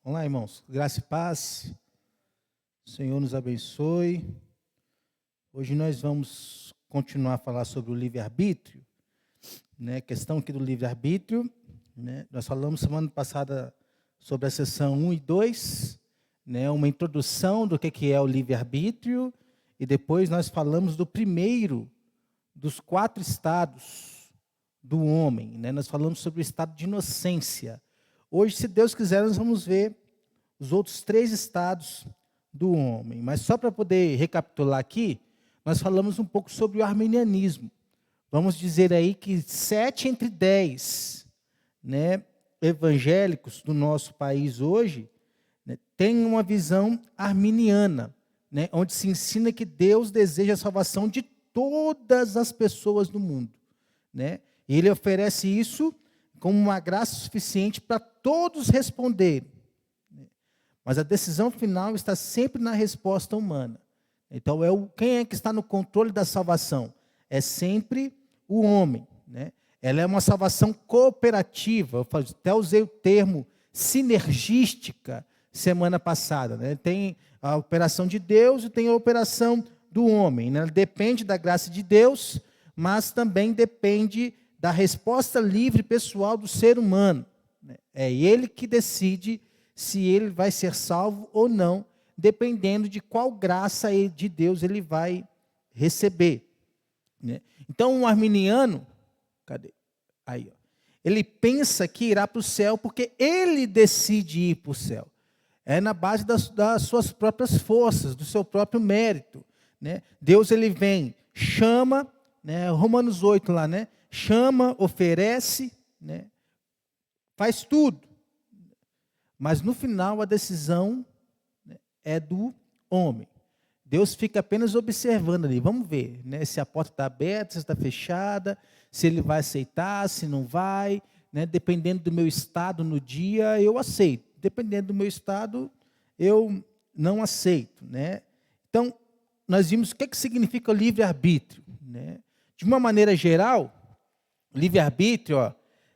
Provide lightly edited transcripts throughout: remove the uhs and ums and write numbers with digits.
Vamos lá, irmãos. Graça e paz. O Senhor nos abençoe. Hoje nós vamos continuar a falar sobre o livre-arbítrio, né? Questão aqui do livre-arbítrio, né? Nós falamos semana passada sobre a seção 1 e 2, né? Uma introdução do que é o livre-arbítrio, e depois nós falamos do primeiro dos 4 estados do homem, né? Nós falamos sobre o estado de inocência. Hoje, se Deus quiser, nós vamos ver os outros 3 estados do homem. Mas só para poder recapitular aqui, nós falamos um pouco sobre o arminianismo. Vamos dizer aí que 7 entre 10, né, evangélicos do nosso país hoje, né, têm uma visão arminiana, né, onde se ensina que Deus deseja a salvação de todas as pessoas do mundo, né? E ele oferece isso como uma graça suficiente para todos responderem. Mas a decisão final está sempre na resposta humana. Então, quem é que está no controle da salvação? É sempre o homem, né? Ela é uma salvação cooperativa. Eu até usei o termo sinergística semana passada, né? Tem a operação de Deus e tem a operação do homem, né? Ela depende da graça de Deus, mas também depende da resposta livre pessoal do ser humano. É ele que decide se ele vai ser salvo ou não, dependendo de qual graça de Deus ele vai receber, né? Então, um arminiano, cadê? Aí, ó, ele pensa que irá para o céu porque ele decide ir para o céu. É na base das suas próprias forças, do seu próprio mérito, né? Deus, ele vem, chama, né? Romanos 8 lá, né? Chama, oferece, né? Faz tudo. Mas no final a decisão, né, é do homem. Deus fica apenas observando ali. Vamos ver, né, se a porta está aberta, se está fechada, se ele vai aceitar, se não vai, né? Dependendo do meu estado no dia, eu aceito. Dependendo do meu estado, eu não aceito, né? Então, nós vimos o que significa o livre-arbítrio, né? De uma maneira geral, livre-arbítrio, ó,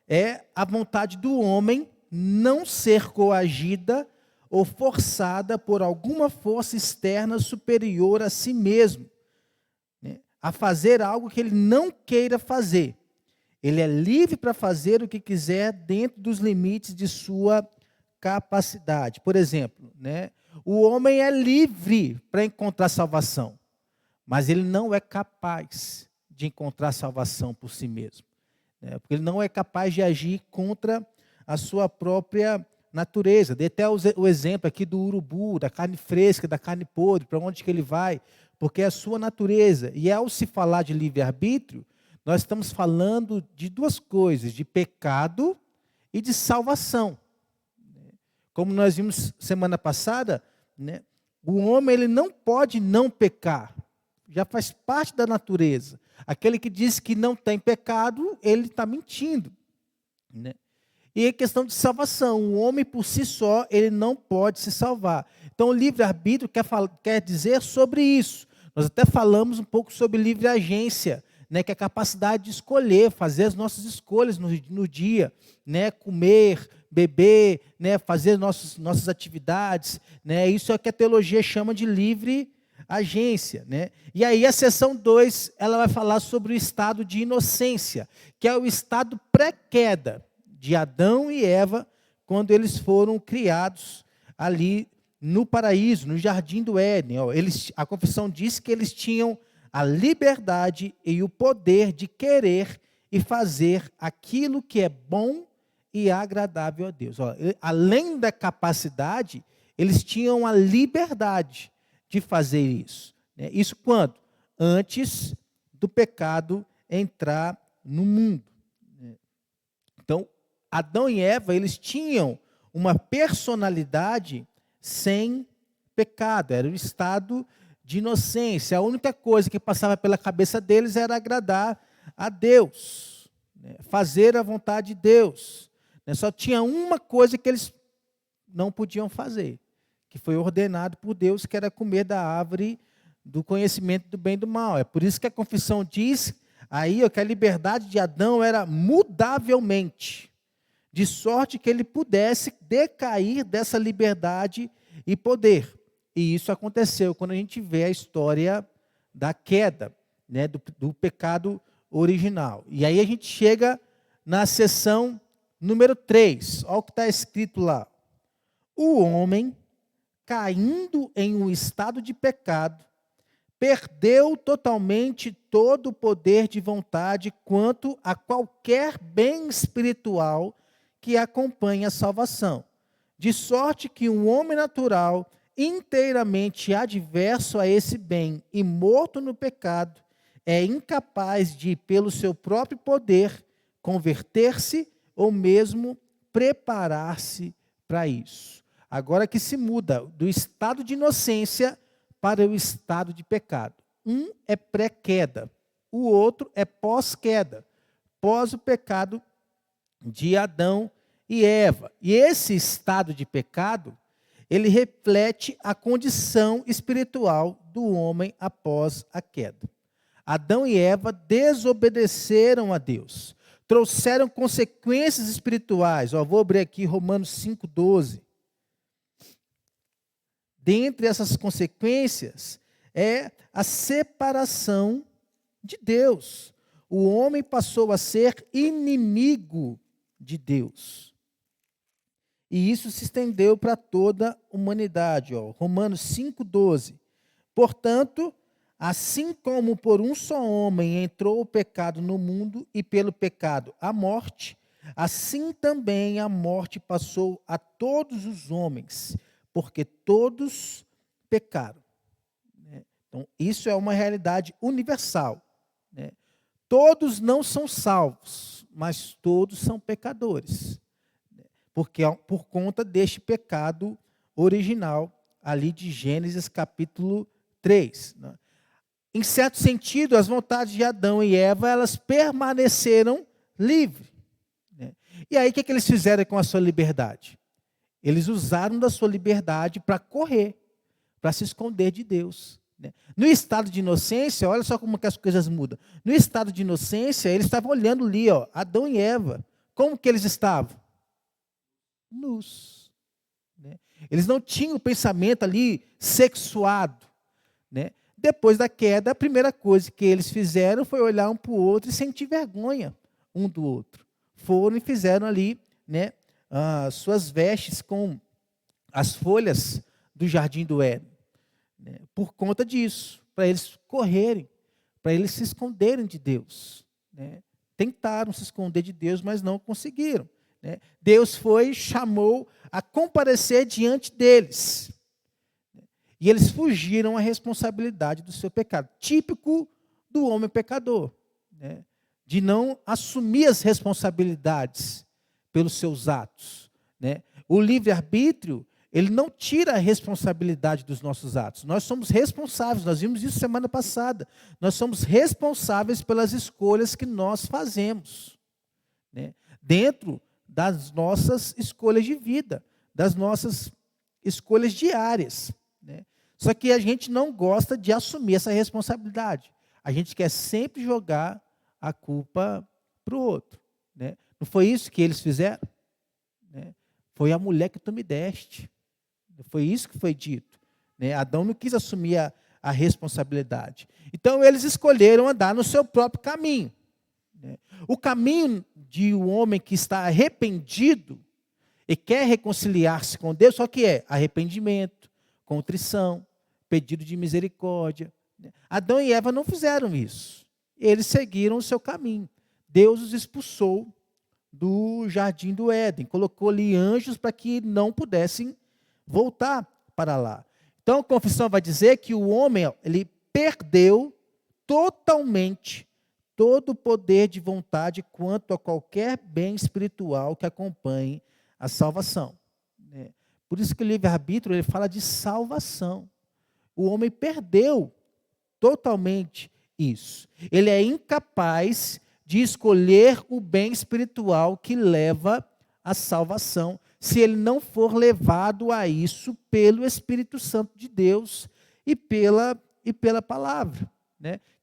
é a vontade do homem não ser coagida ou forçada por alguma força externa superior a si mesmo, né, a fazer algo que ele não queira fazer. Ele é livre para fazer o que quiser dentro dos limites de sua capacidade. Por exemplo, né, o homem é livre para encontrar salvação, mas ele não é capaz de encontrar salvação por si mesmo, né, porque ele não é capaz de agir contra a sua própria natureza. Dei até o exemplo aqui do urubu, da carne fresca, da carne podre, para onde que ele vai, porque é a sua natureza. E ao se falar de livre-arbítrio, nós estamos falando de 2 coisas, de pecado e de salvação. Como nós vimos semana passada, né, o homem, ele não pode não pecar, já faz parte da natureza. Aquele que diz que não tem pecado, ele está mentindo, né? E a questão de salvação, o homem por si só, ele não pode se salvar. Então, o livre-arbítrio quer dizer sobre isso. Nós até falamos um pouco sobre livre-agência, né, que é a capacidade de escolher, fazer as nossas escolhas no dia, né, comer, beber, né, fazer nossas atividades, né, isso é o que a teologia chama de livre-agência, né. E aí a seção 2, ela vai falar sobre o estado de inocência, que é o estado pré-queda de Adão e Eva, quando eles foram criados ali no paraíso, no jardim do Éden. A confissão diz que eles tinham a liberdade e o poder de querer e fazer aquilo que é bom e agradável a Deus. Além da capacidade, eles tinham a liberdade de fazer isso. Isso quando? Antes do pecado entrar no mundo. Então, Adão e Eva, eles tinham uma personalidade sem pecado, era um estado de inocência. A única coisa que passava pela cabeça deles era agradar a Deus, né, fazer a vontade de Deus. Só tinha uma coisa que eles não podiam fazer, que foi ordenado por Deus, que era comer da árvore do conhecimento do bem e do mal. É por isso que a confissão diz aí que a liberdade de Adão era mudavelmente. de sorte que ele pudesse decair dessa liberdade e poder. E isso aconteceu quando a gente vê a história da queda, né, do pecado original. E aí a gente chega na seção número 3. Olha o que está escrito lá. O homem, caindo em um estado de pecado, perdeu totalmente todo o poder de vontade quanto a qualquer bem espiritual que acompanha a salvação. De sorte que um homem natural, inteiramente adverso a esse bem e morto no pecado, é incapaz de, pelo seu próprio poder, converter-se ou mesmo preparar-se para isso. Agora que se muda do estado de inocência para o estado de pecado. Um é pré-queda, o outro é pós-queda, pós o pecado de Adão e Eva. E esse estado de pecado, ele reflete a condição espiritual do homem após a queda. Adão e Eva desobedeceram a Deus, trouxeram consequências espirituais. Vou abrir aqui Romanos 5,12. Dentre essas consequências é a separação de Deus. O homem passou a ser inimigo de Deus. E isso se estendeu para toda a humanidade. Romanos 5,12. Portanto, assim como por um só homem entrou o pecado no mundo e pelo pecado a morte, assim também a morte passou a todos os homens, porque todos pecaram. Então, isso é uma realidade universal. Todos não são salvos, mas todos são pecadores. Porque por conta deste pecado original, ali de Gênesis capítulo 3. Em certo sentido, as vontades de Adão e Eva, elas permaneceram livres. E aí, o que eles fizeram com a sua liberdade? Eles usaram da sua liberdade para correr, para se esconder de Deus. No estado de inocência, olha só como que as coisas mudam. No estado de inocência, eles estavam olhando ali, Adão e Eva. Como que eles estavam? Nus. Eles não tinham o pensamento ali sexuado. Depois da queda, a primeira coisa que eles fizeram foi olhar um para o outro e sentir vergonha um do outro. Foram e fizeram ali, suas vestes com as folhas do jardim do Éden. Por conta disso, para eles correrem, para eles se esconderem de Deus. Tentaram se esconder de Deus, mas não conseguiram. Deus chamou a comparecer diante deles. E eles fugiram à responsabilidade do seu pecado. Típico do homem pecador. De não assumir as responsabilidades pelos seus atos. O livre-arbítrio, ele não tira a responsabilidade dos nossos atos. Nós somos responsáveis, nós vimos isso semana passada. Nós somos responsáveis pelas escolhas que nós fazemos. Dentro das nossas escolhas de vida, das nossas escolhas diárias. Só que a gente não gosta de assumir essa responsabilidade. A gente quer sempre jogar a culpa para o outro. Não foi isso que eles fizeram? Foi a mulher que tu me deste. Foi isso que foi dito. Adão não quis assumir a responsabilidade. Então, eles escolheram andar no seu próprio caminho. O caminho de um homem que está arrependido e quer reconciliar-se com Deus, só que é arrependimento, contrição, pedido de misericórdia. Adão e Eva não fizeram isso. Eles seguiram o seu caminho. Deus os expulsou do jardim do Éden, colocou ali anjos para que não pudessem voltar para lá. Então a confissão vai dizer que o homem, ele perdeu totalmente todo o poder de vontade quanto a qualquer bem espiritual que acompanhe a salvação. Por isso que o livre-arbítrio, ele fala de salvação. O homem perdeu totalmente isso. Ele é incapaz de escolher o bem espiritual que leva à salvação, se ele não for levado a isso pelo Espírito Santo de Deus e pela palavra,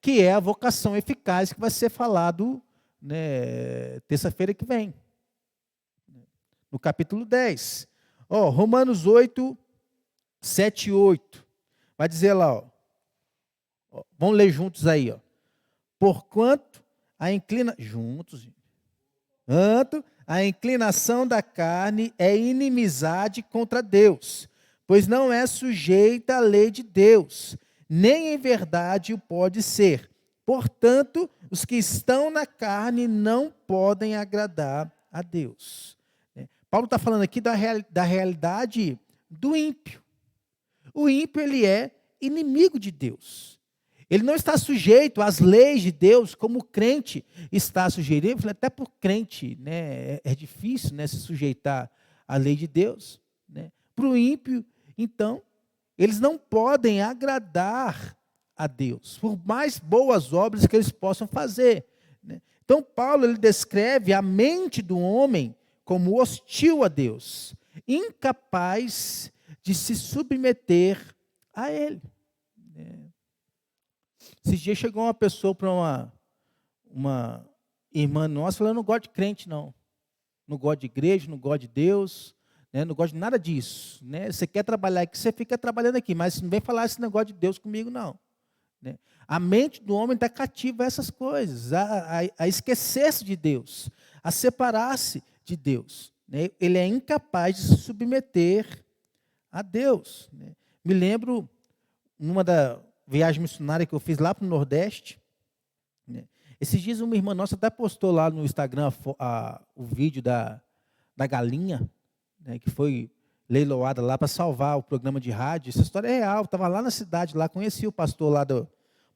que é a vocação eficaz que vai ser falado terça-feira que vem. no capítulo 10. Romanos 8, 7 e 8. Vai dizer lá, vamos ler juntos aí, Porquanto a inclinação da carne é inimizade contra Deus, pois não é sujeita à lei de Deus, nem em verdade o pode ser. Portanto, os que estão na carne não podem agradar a Deus. Paulo está falando aqui da realidade do ímpio. O ímpio, ele é inimigo de Deus. Ele não está sujeito às leis de Deus como o crente está sujeito. Até por crente, né, é difícil, né, se sujeitar à lei de Deus. Né? Para o ímpio, então, eles não podem agradar a Deus, por mais boas obras que eles possam fazer. Né? Então, Paulo ele descreve a mente do homem como hostil a Deus, incapaz de se submeter a Ele. Esses dias chegou uma pessoa para uma irmã nossa, falando: eu não gosto de crente, não. Não gosto de igreja, não gosto de Deus, né? Não gosto de nada disso. Né? Você quer trabalhar aqui, você fica trabalhando aqui, mas não vem falar esse negócio de Deus comigo, não. Né? A mente do homem está cativa a essas coisas, a esquecer-se de Deus, a separar-se de Deus. Né? Ele é incapaz de se submeter a Deus. Né? Me lembro, numa da viagem missionária que eu fiz lá para o Nordeste, né? Esses dias uma irmã nossa até postou lá no Instagram o vídeo da galinha, né, que foi leiloada lá para salvar o programa de rádio. Essa história é real, estava lá na cidade, lá conheci o pastor lá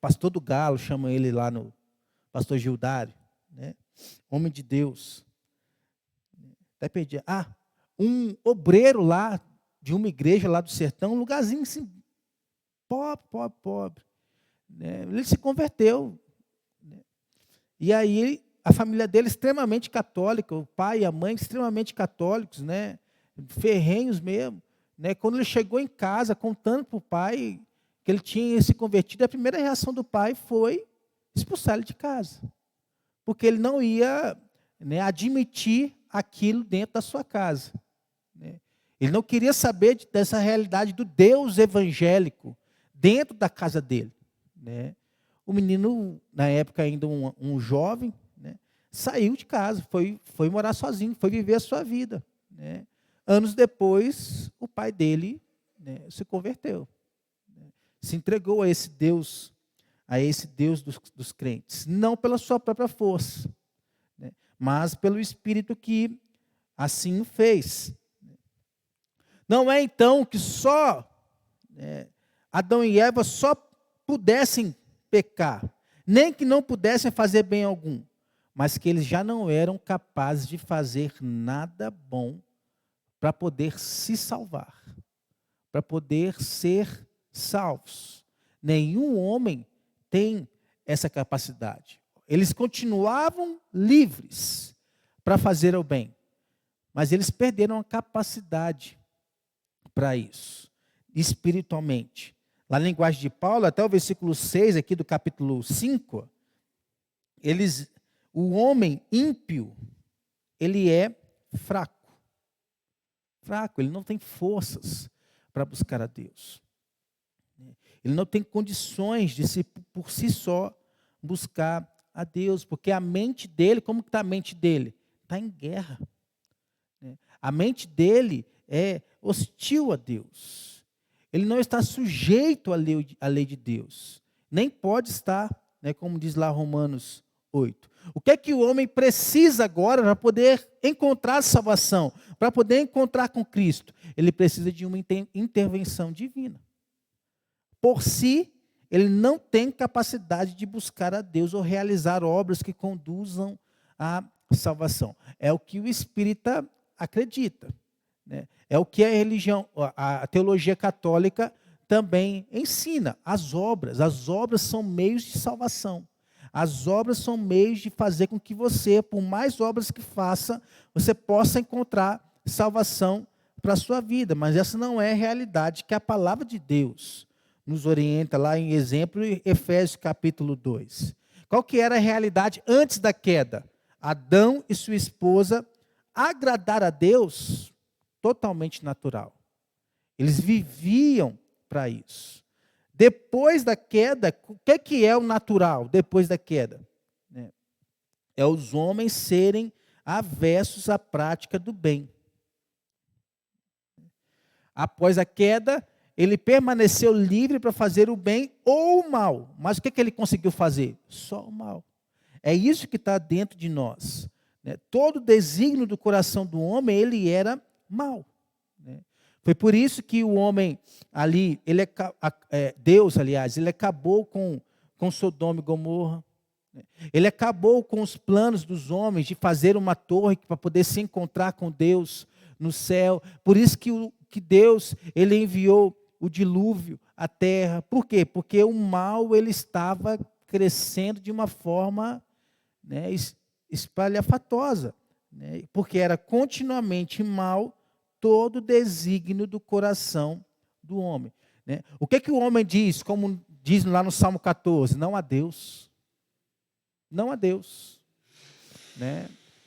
pastor do Galo, chama ele lá no pastor Gildário, né? Homem de Deus. Até perdi. Um obreiro lá de uma igreja lá do sertão, um lugarzinho assim, pobre. Né? Ele se converteu. Né? E aí a família dele extremamente católica, o pai e a mãe extremamente católicos, né? Ferrenhos mesmo. Né? Quando ele chegou em casa, contando para o pai que ele tinha se convertido, a primeira reação do pai foi expulsar ele de casa. Porque ele não ia, né, admitir aquilo dentro da sua casa. Né? Ele não queria saber dessa realidade do Deus evangélico dentro da casa dele. Né? O menino, na época ainda um jovem, né, saiu de casa, foi morar sozinho, foi viver a sua vida. Né? Anos depois, o pai dele, né, se converteu. Né? Se entregou a esse Deus dos crentes. Não pela sua própria força, né, mas pelo Espírito que assim o fez. Não é então que só Adão e Eva só pudessem pecar, nem que não pudessem fazer bem algum, mas que eles já não eram capazes de fazer nada bom para poder se salvar, para poder ser salvos. Nenhum homem tem essa capacidade. Eles continuavam livres para fazer o bem, mas eles perderam a capacidade para isso, espiritualmente. Na linguagem de Paulo, até o versículo 6 aqui do capítulo 5, o homem ímpio, ele é fraco. Ele não tem forças para buscar a Deus. Ele não tem condições de por si só buscar a Deus, porque a mente dele, como está a mente dele? Está em guerra. A mente dele é hostil a Deus. Ele não está sujeito à lei de Deus. Nem pode estar, né, como diz lá Romanos 8. O que é que o homem precisa agora para poder encontrar salvação? Para poder encontrar com Cristo? Ele precisa de uma intervenção divina. Por si, ele não tem capacidade de buscar a Deus ou realizar obras que conduzam à salvação. É o que o espírita acredita. Né? É o que a religião, a teologia católica também ensina. As obras são meios de salvação. As obras são meios de fazer com que você, por mais obras que faça, você possa encontrar salvação para a sua vida. Mas essa não é a realidade que a palavra de Deus nos orienta lá em exemplo, em Efésios capítulo 2. Qual que era a realidade antes da queda? Adão e sua esposa agradar a Deus totalmente natural. Eles viviam para isso. Depois da queda, o que é o natural depois da queda? É os homens serem avessos à prática do bem. Após a queda, ele permaneceu livre para fazer o bem ou o mal. Mas o que ele conseguiu fazer? Só o mal. É isso que está dentro de nós. Todo desígnio do coração do homem, ele era mau. Foi por isso que o homem ali, Deus, aliás, ele acabou com Sodoma e Gomorra. Ele acabou com os planos dos homens de fazer uma torre para poder se encontrar com Deus no céu. Por isso que Deus, ele enviou o dilúvio à terra. Por quê? Porque o mal, ele estava crescendo de uma forma espalhafatosa. Porque era continuamente mal todo o desígnio do coração do homem. O que o homem diz, como diz lá no Salmo 14? Não a Deus. Não a Deus.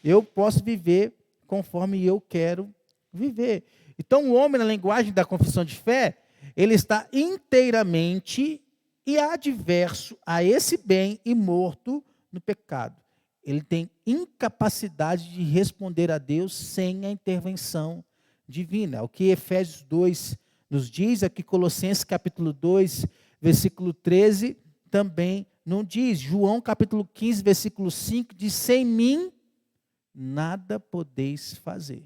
Eu posso viver conforme eu quero viver. Então, o homem, na linguagem da confissão de fé, ele está inteiramente e adverso a esse bem e morto no pecado. Ele tem incapacidade de responder a Deus sem a intervenção divina. O que Efésios 2 nos diz, aqui Colossenses capítulo 2, versículo 13, também não diz. João capítulo 15, versículo 5, diz: sem mim nada podeis fazer.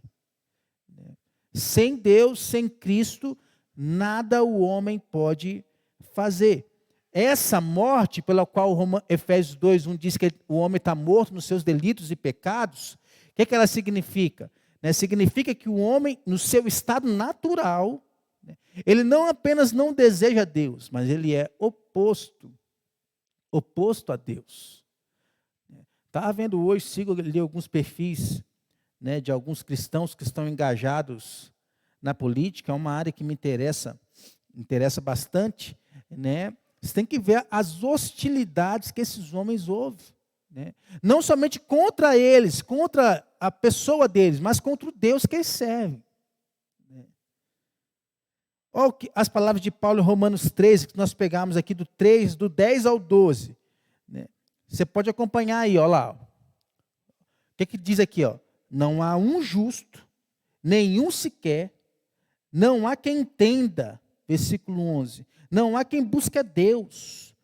Sem Deus, sem Cristo, nada o homem pode fazer. Essa morte, pela qual Efésios 2:1 diz que o homem está morto nos seus delitos e pecados, o que ela significa? Significa que o homem, no seu estado natural, ele não apenas não deseja Deus, mas ele é oposto a Deus. Estava vendo hoje, sigo ali alguns perfis de alguns cristãos que estão engajados na política. É uma área que me interessa bastante. Você tem que ver as hostilidades que esses homens ouvem. Não somente contra eles, contra a pessoa deles, mas contra o Deus que eles servem. Olha as palavras de Paulo em Romanos 13, que nós pegamos aqui do 10 ao 12. Você pode acompanhar aí, olha lá. O que diz aqui? Não há um justo, nenhum sequer, não há quem entenda, versículo 11. Não há quem busque a Deus.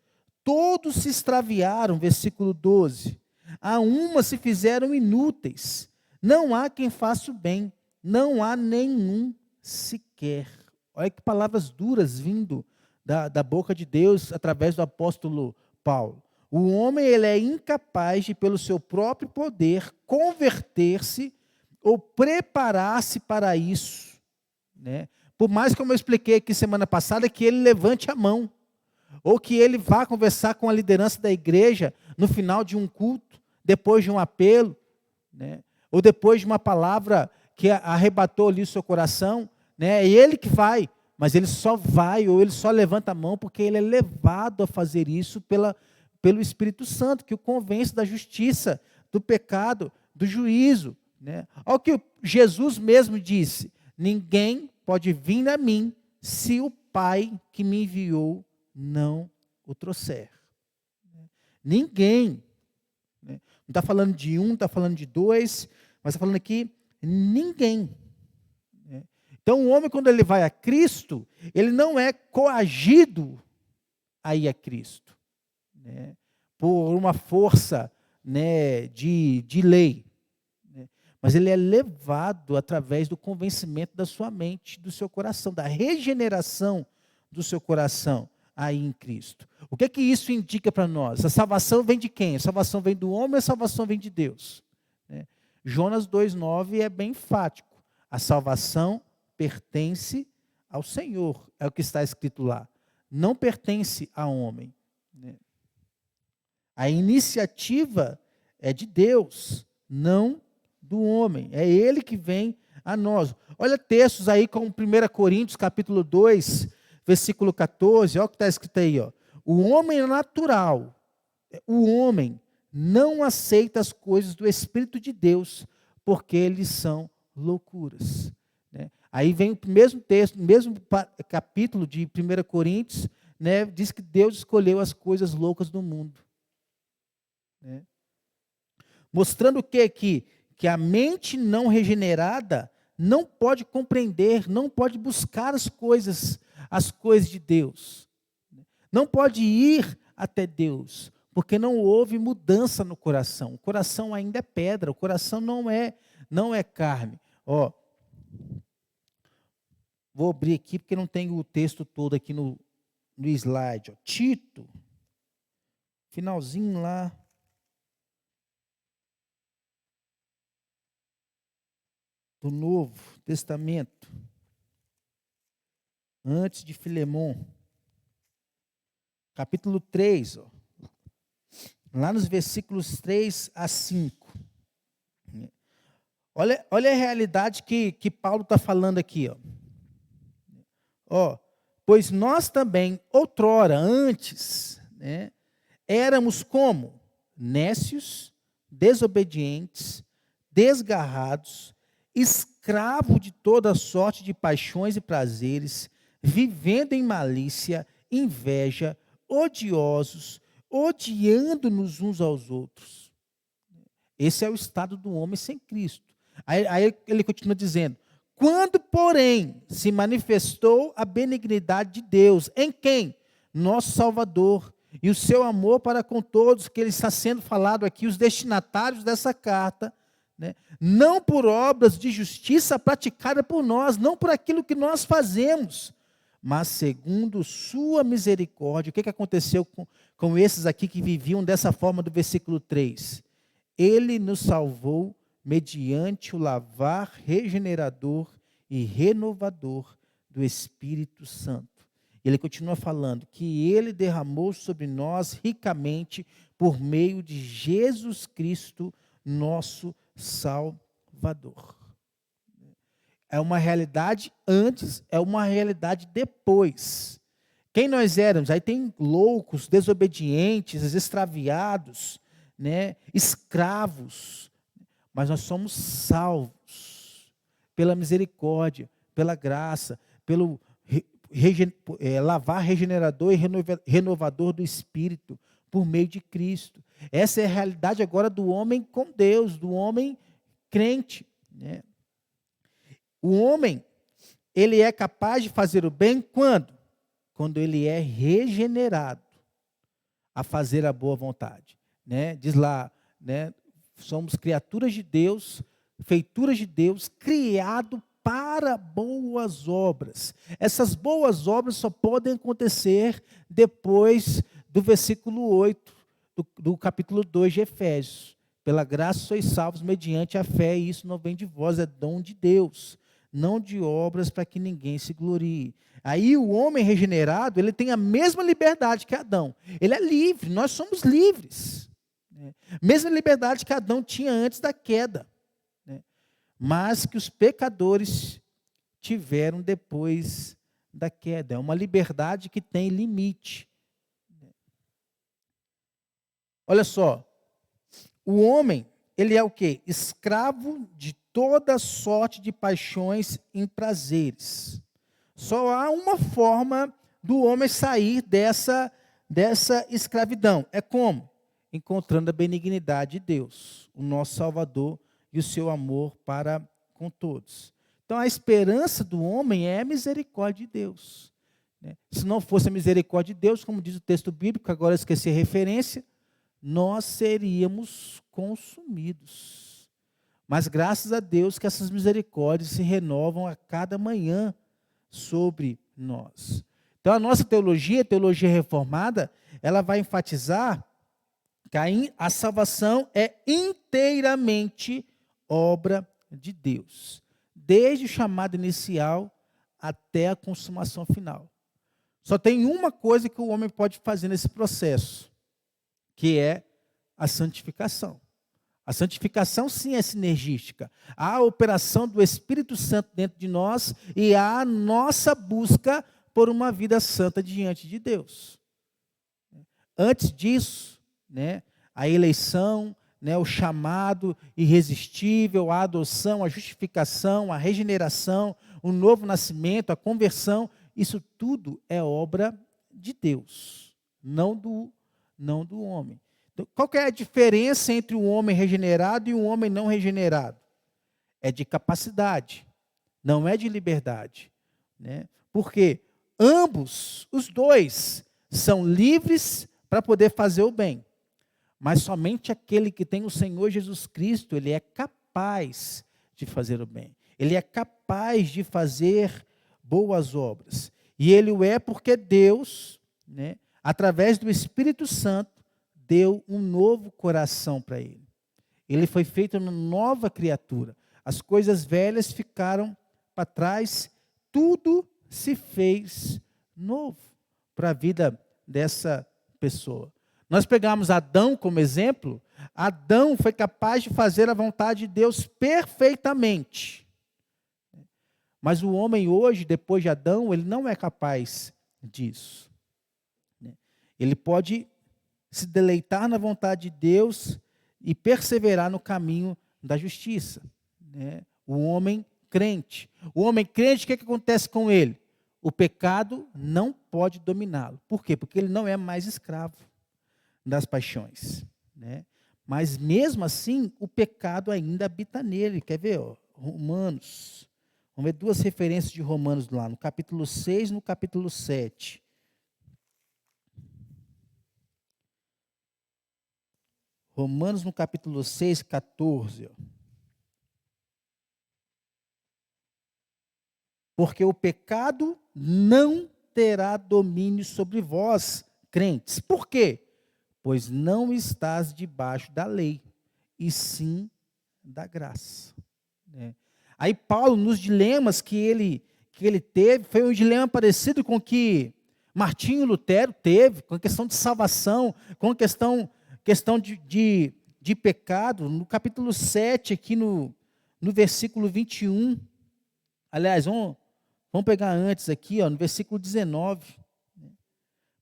Todos se extraviaram, versículo 12. A uma se fizeram inúteis. Não há quem faça o bem. Não há nenhum sequer. Olha que palavras duras vindo da boca de Deus através do apóstolo Paulo. O homem, ele é incapaz de, pelo seu próprio poder, converter-se ou preparar-se para isso. Por mais, como eu expliquei aqui semana passada, que ele levante a mão, ou que ele vá conversar com a liderança da igreja no final de um culto, depois de um apelo, ou depois de uma palavra que arrebatou ali o seu coração, é ele que vai, mas ele só vai, ou ele só levanta a mão, porque ele é levado a fazer isso pelo Espírito Santo, que o convence da justiça, do pecado, do juízo. Olha o que Jesus mesmo disse: ninguém pode vir a mim se o Pai que me enviou não o trouxer. Ninguém. Não está falando de um, não está falando de dois, mas está falando aqui ninguém. Então o homem, quando ele vai a Cristo, ele não é coagido a ir a Cristo, por uma força de lei. Mas ele é levado através do convencimento da sua mente, do seu coração, da regeneração do seu coração aí em Cristo. O que isso indica para nós? A salvação vem de quem? A salvação vem do homem, a salvação vem de Deus. Jonas 2,9 é bem enfático. A salvação pertence ao Senhor, é o que está escrito lá. Não pertence a homem. A iniciativa é de Deus, não do homem. É Ele que vem a nós. Olha textos aí como 1 Coríntios capítulo 2, versículo 14. Olha o que está escrito aí. O homem é natural, o homem não aceita as coisas do Espírito de Deus, porque eles são loucuras. Né? Aí vem o mesmo texto, mesmo capítulo de 1 Coríntios, né, diz que Deus escolheu as coisas loucas do mundo. Né? Mostrando o quê? Que a mente não regenerada não pode compreender, não pode buscar as coisas de Deus. Não pode ir até Deus, porque não houve mudança no coração. O coração ainda é pedra, o coração não é carne. Ó, vou abrir aqui porque não tenho o texto todo aqui no slide. Ó. Tito, finalzinho lá. Do Novo Testamento, antes de Filemon, capítulo 3, ó, lá nos versículos 3 a 5. Olha a realidade que Paulo está falando aqui. Ó, pois nós também, outrora, antes, né, éramos como? Nécios, desobedientes, desgarrados, escravo de toda sorte de paixões e prazeres, vivendo em malícia, inveja, odiosos, odiando-nos uns aos outros. Esse é o estado do homem sem Cristo. Aí ele continua dizendo, quando, porém, se manifestou a benignidade de Deus, em quem? Nosso Salvador, e o seu amor para com todos, que ele está sendo falado aqui, os destinatários dessa carta, né? Não por obras de justiça praticada por nós, não por aquilo que nós fazemos, mas segundo sua misericórdia. O que aconteceu com esses aqui que viviam dessa forma do versículo 3? Ele nos salvou mediante o lavar regenerador e renovador do Espírito Santo. Ele continua falando que ele derramou sobre nós ricamente por meio de Jesus Cristo, nosso Salvador. É uma realidade antes, é uma realidade depois. Quem nós éramos? Aí tem loucos, desobedientes, extraviados, né? Escravos. Mas nós somos salvos pela misericórdia, pela graça, pelo lavar regenerador e renovador do Espírito, por meio de Cristo. Essa é a realidade agora do homem com Deus, do homem crente. Né? O homem, ele é capaz de fazer o bem quando? Quando ele é regenerado a fazer a boa vontade. Né? Diz lá, né? Somos criaturas de Deus, feituras de Deus, criado para boas obras. Essas boas obras só podem acontecer depois do versículo 8 do capítulo 2 de Efésios. Pela graça sois salvos mediante a fé, e isso não vem de vós, é dom de Deus, não de obras para que ninguém se glorie. Aí o homem regenerado, ele tem a mesma liberdade que Adão. Ele é livre, nós somos livres. Mesma liberdade que Adão tinha antes da queda. Mas que os pecadores tiveram depois da queda. É uma liberdade que tem limite. Olha só, o homem, ele é o quê? Escravo de toda sorte de paixões e prazeres. Só há uma forma do homem sair dessa escravidão. É como? Encontrando a benignidade de Deus, o nosso Salvador, e o seu amor para com todos. Então, a esperança do homem é a misericórdia de Deus. Se não fosse a misericórdia de Deus, como diz o texto bíblico, agora eu esqueci a referência, nós seríamos consumidos. Mas graças a Deus que essas misericórdias se renovam a cada manhã sobre nós. Então, a nossa teologia, a teologia reformada, ela vai enfatizar que a salvação é inteiramente obra de Deus, desde o chamado inicial até a consumação final. Só tem uma coisa que o homem pode fazer nesse processo, que é a santificação. A santificação, sim, é sinergística. Há a operação do Espírito Santo dentro de nós e há a nossa busca por uma vida santa diante de Deus. Antes disso, né, a eleição, né, o chamado irresistível, a adoção, a justificação, a regeneração, o novo nascimento, a conversão, isso tudo é obra de Deus, não do homem. Então, qual que é a diferença entre um homem regenerado e um homem não regenerado? É de capacidade, não é de liberdade, né? Porque ambos, os dois, são livres para poder fazer o bem. Mas somente aquele que tem o Senhor Jesus Cristo, ele é capaz de fazer o bem. Ele é capaz de fazer boas obras. E ele o é porque Deus, né, através do Espírito Santo, deu um novo coração para ele. Ele foi feito uma nova criatura. As coisas velhas ficaram para trás, tudo se fez novo para a vida dessa pessoa. Nós pegamos Adão como exemplo. Adão foi capaz de fazer a vontade de Deus perfeitamente. Mas o homem hoje, depois de Adão, ele não é capaz disso. Ele pode se deleitar na vontade de Deus e perseverar no caminho da justiça. O homem crente. O homem crente, o que acontece com ele? O pecado não pode dominá-lo. Por quê? Porque ele não é mais escravo das paixões, né? Mas mesmo assim, o pecado ainda habita nele. Quer ver? Romanos. Vamos ver duas referências de Romanos lá, no capítulo 6 e no capítulo 7. Romanos no capítulo 6, 14. Porque o pecado não terá domínio sobre vós, crentes. Por quê? Pois não estás debaixo da lei, e sim da graça. Aí Paulo, nos dilemas que ele teve, foi um dilema parecido com o que Martinho Lutero teve, com a questão de salvação, com a questão de pecado. No capítulo 7, aqui no versículo 21, aliás, vamos pegar antes aqui, no versículo 19.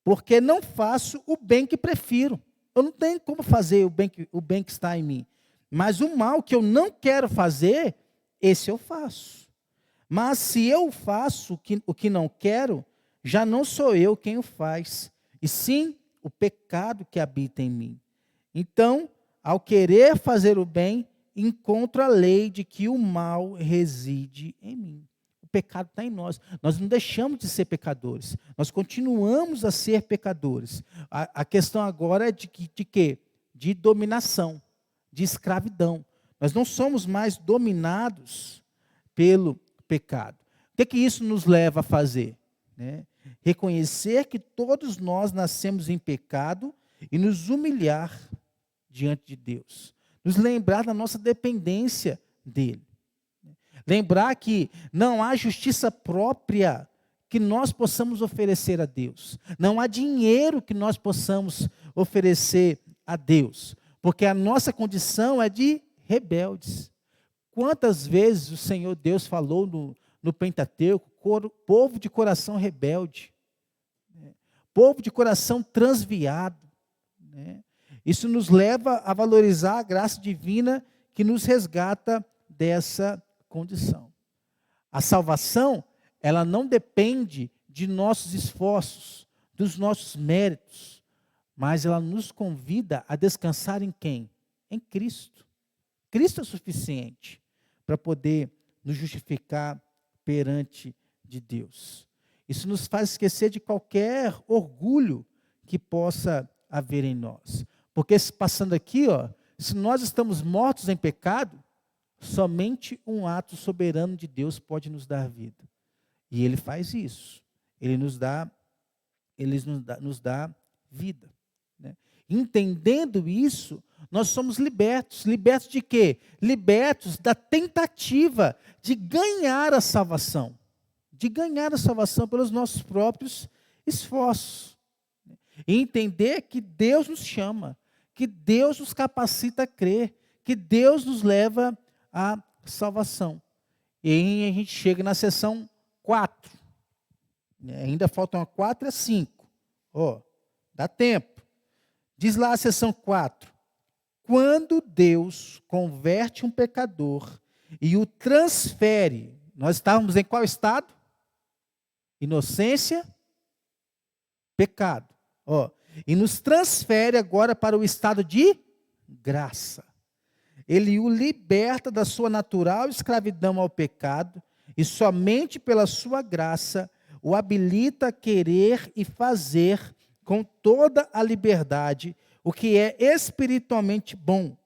Porque não faço o bem que prefiro. Eu não tenho como fazer o bem que está em mim. Mas o mal que eu não quero fazer, esse eu faço. Mas se eu faço o que não quero, já não sou eu quem o faz, e sim o pecado que habita em mim. Então, ao querer fazer o bem, encontro a lei de que o mal reside em mim. O pecado está em nós. Nós não deixamos de ser pecadores. Nós continuamos a ser pecadores. A questão agora é de quê? De dominação, de escravidão. Nós não somos mais dominados pelo pecado. O que isso nos leva a fazer? Reconhecer que todos nós nascemos em pecado e nos humilhar diante de Deus. Nos lembrar da nossa dependência dele. Lembrar que não há justiça própria que nós possamos oferecer a Deus. Não há dinheiro que nós possamos oferecer a Deus. Porque a nossa condição é de rebeldes. Quantas vezes o Senhor Deus falou no Pentateuco, povo de coração rebelde, povo de coração transviado. Isso nos leva a valorizar a graça divina que nos resgata dessa condição. A salvação, ela não depende de nossos esforços, dos nossos méritos, mas ela nos convida a descansar em quem? Em Cristo. Cristo é suficiente para poder nos justificar perante de Deus. Isso nos faz esquecer de qualquer orgulho que possa haver em nós. Porque passando aqui, se nós estamos mortos em pecado, somente um ato soberano de Deus pode nos dar vida. E Ele faz isso. Ele nos dá vida. Entendendo isso, nós somos libertos. Libertos de quê? Libertos da tentativa de ganhar a salvação. De ganhar a salvação pelos nossos próprios esforços. E entender que Deus nos chama, que Deus nos capacita a crer, que Deus nos leva à salvação. E aí a gente chega na seção 4. Ainda faltam 4 a 5. Dá tempo. Diz lá a seção 4. quando Deus converte um pecador e o transfere, nós estávamos em qual estado? Inocência, pecado. E nos transfere agora para o estado de graça. Ele o liberta da sua natural escravidão ao pecado e somente pela sua graça o habilita a querer e fazer com toda a liberdade o que é espiritualmente bom.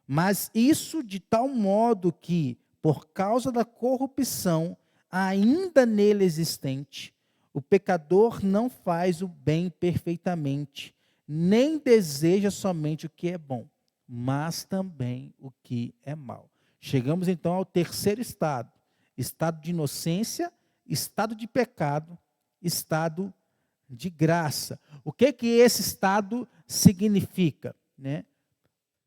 Mas isso de tal modo que, por causa da corrupção ainda nele existente, o pecador não faz o bem perfeitamente, nem deseja somente o que é bom, mas também o que é mal. Chegamos então ao terceiro estado: estado de inocência, estado de pecado, estado de graça. O que esse estado significa, né?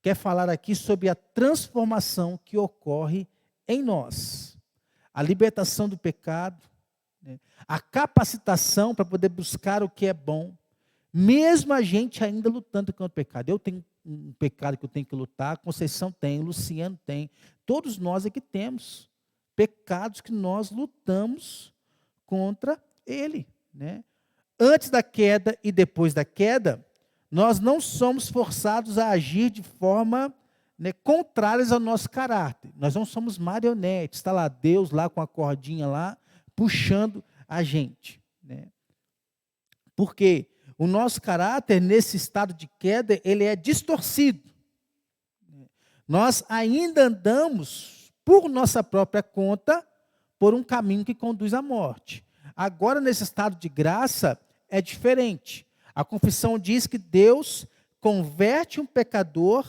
Quer falar aqui sobre a transformação que ocorre em nós. A libertação do pecado, né? A capacitação para poder buscar o que é bom, mesmo a gente ainda lutando contra o pecado. Eu tenho um pecado que eu tenho que lutar, a Conceição tem, o Luciano tem, todos nós aqui temos pecados que nós lutamos contra ele, né? Antes da queda e depois da queda, nós não somos forçados a agir de forma, né, contrárias ao nosso caráter. Nós não somos marionetes, está lá Deus lá com a cordinha lá, puxando a gente, né? Porque o nosso caráter, nesse estado de queda, ele é distorcido. Nós ainda andamos, por nossa própria conta, por um caminho que conduz à morte. Agora, nesse estado de graça, é diferente. A confissão diz que Deus converte um pecador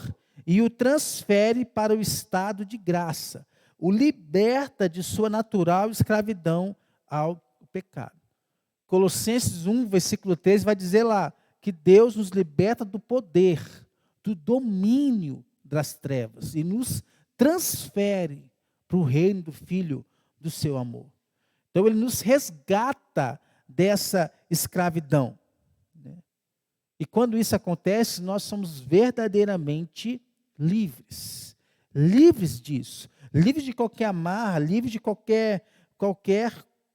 e o transfere para o estado de graça. O liberta de sua natural escravidão ao pecado. Colossenses 1, versículo 13, vai dizer lá que Deus nos liberta do poder, do domínio das trevas e nos transfere para o reino do Filho do seu amor. Então, ele nos resgata dessa escravidão, né? E quando isso acontece, nós somos verdadeiramente livres. Livres disso. Livres de qualquer amarra, livres de qualquer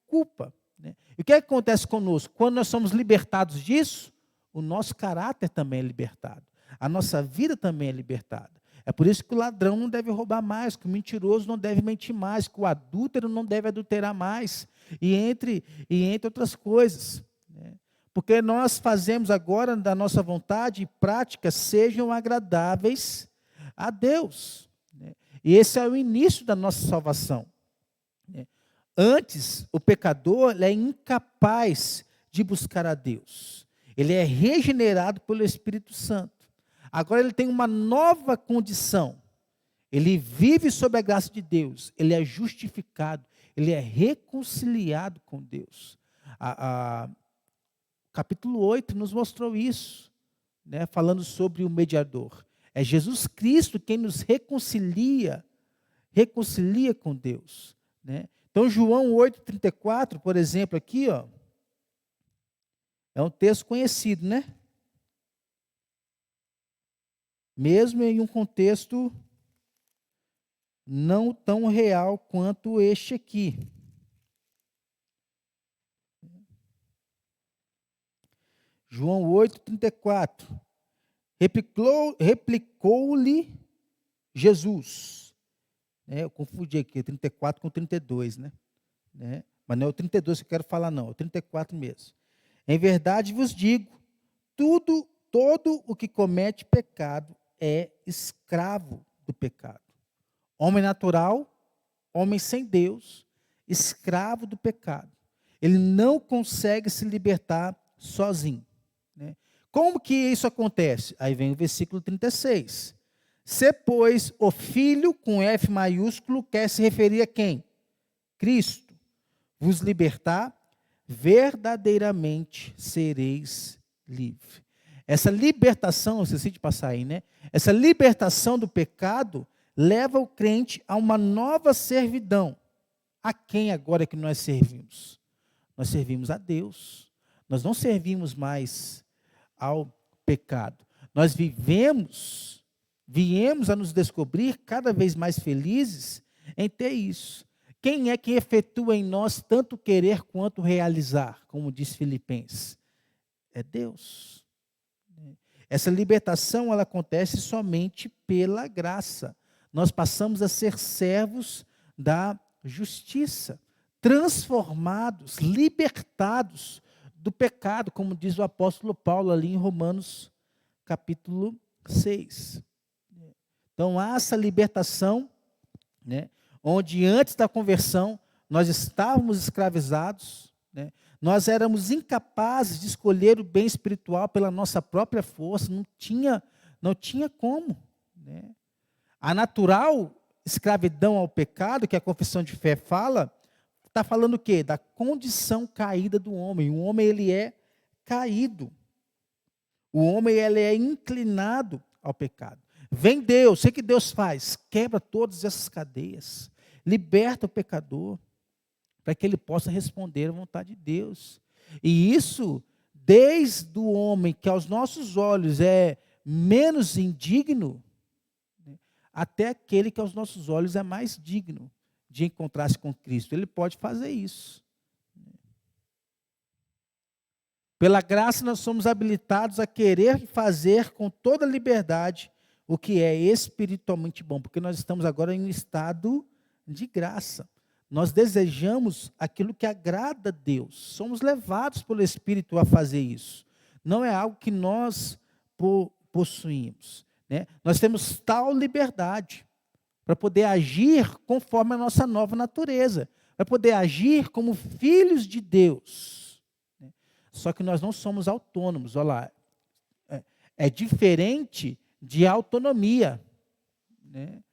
culpa, né? E o que acontece conosco? Quando nós somos libertados disso, o nosso caráter também é libertado. A nossa vida também é libertada. É por isso que o ladrão não deve roubar mais, que o mentiroso não deve mentir mais, que o adúltero não deve adulterar mais, e entre outras coisas, né? Porque nós fazemos agora da nossa vontade e práticas sejam agradáveis a Deus, né? E esse é o início da nossa salvação, né? Antes, o pecador ele é incapaz de buscar a Deus. Ele é regenerado pelo Espírito Santo. Agora ele tem uma nova condição. Ele vive sob a graça de Deus. Ele é justificado. Ele é reconciliado com Deus. Capítulo 8 nos mostrou isso, né, falando sobre o mediador. É Jesus Cristo quem nos reconcilia com Deus, né? Então, João 8,34, por exemplo, aqui, é um texto conhecido, né? Mesmo em um contexto não tão real quanto este aqui. João 8,34. Replicou-lhe Jesus. Eu confundi aqui, 34 com 32, né? Mas não é o 32 que eu quero falar, não, é o 34 mesmo. Em verdade vos digo, todo o que comete pecado é escravo do pecado. Homem natural, homem sem Deus, escravo do pecado. Ele não consegue se libertar sozinho, né? Como que isso acontece? Aí vem o versículo 36. Se, pois, o Filho, com F maiúsculo, quer se referir a quem? Cristo. Vos libertar, verdadeiramente sereis livres. Essa libertação, eu esqueci de passar aí, né? Essa libertação do pecado leva o crente a uma nova servidão. A quem agora que nós servimos? Nós servimos a Deus. Nós não servimos mais ao pecado. Nós vivemos viemos a nos descobrir cada vez mais felizes em ter isso. Quem é que efetua em nós tanto querer quanto realizar, como diz Filipenses? É Deus. Essa libertação, ela acontece somente pela graça. Nós passamos a ser servos da justiça, transformados, libertados do pecado, como diz o apóstolo Paulo ali em Romanos capítulo 6. Então há essa libertação, né, onde antes da conversão nós estávamos escravizados, né, nós éramos incapazes de escolher o bem espiritual pela nossa própria força, não tinha como. Né. A natural escravidão ao pecado, que a confissão de fé fala, está falando o quê? Da condição caída do homem. O homem, ele é caído. O homem, ele é inclinado ao pecado. Vem Deus, o que Deus faz? Quebra todas essas cadeias. Liberta o pecador, para que ele possa responder à vontade de Deus. E isso, desde o homem, que aos nossos olhos é menos indigno, até aquele que aos nossos olhos é mais digno de encontrar-se com Cristo. Ele pode fazer isso. Pela graça nós somos habilitados a querer fazer com toda liberdade o que é espiritualmente bom, porque nós estamos agora em um estado de graça. Nós desejamos aquilo que agrada a Deus. Somos levados pelo Espírito a fazer isso. Não é algo que nós possuímos. Né? Nós temos tal liberdade para poder agir conforme a nossa nova natureza, para poder agir como filhos de Deus. Só que nós não somos autônomos, olha lá, é diferente de autonomia. Né?